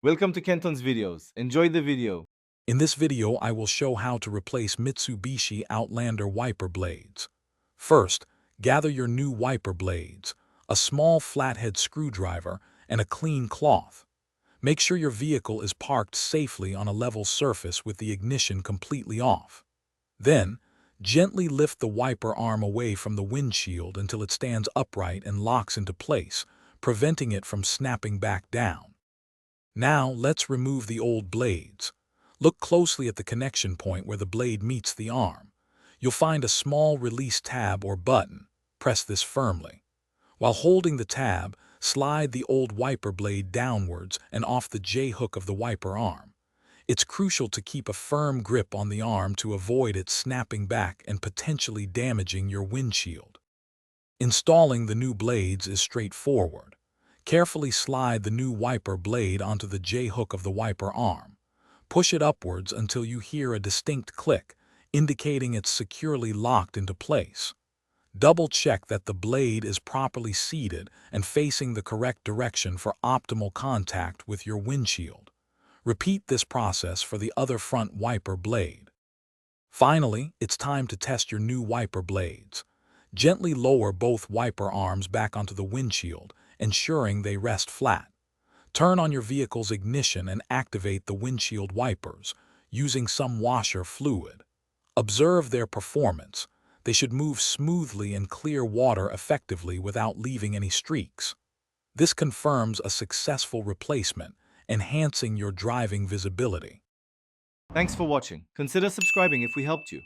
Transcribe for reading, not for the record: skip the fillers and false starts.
Welcome to Kenton's videos. Enjoy the video. In this video, I will show how to replace Mitsubishi Outlander wiper blades. First, gather your new wiper blades, a small flathead screwdriver, and a clean cloth. Make sure your vehicle is parked safely on a level surface with the ignition completely off. Then, gently lift the wiper arm away from the windshield until it stands upright and locks into place, preventing it from snapping back down. Now, let's remove the old blades. Look closely at the connection point where the blade meets the arm. You'll find a small release tab or button. Press this firmly. While holding the tab, slide the old wiper blade downwards and off the J-hook of the wiper arm. It's crucial to keep a firm grip on the arm to avoid it snapping back and potentially damaging your windshield. Installing the new blades is straightforward. Carefully slide the new wiper blade onto the J-hook of the wiper arm. Push it upwards until you hear a distinct click, indicating it's securely locked into place. Double-check that the blade is properly seated and facing the correct direction for optimal contact with your windshield. Repeat this process for the other front wiper blade. Finally, it's time to test your new wiper blades. Gently lower both wiper arms back onto the windshield, ensuring they rest flat. Turn on your vehicle's ignition and activate the windshield wipers, using some washer fluid. Observe their performance. They should move smoothly and clear water effectively without leaving any streaks. This confirms a successful replacement, enhancing your driving visibility. Thanks for watching. Consider subscribing if we helped you.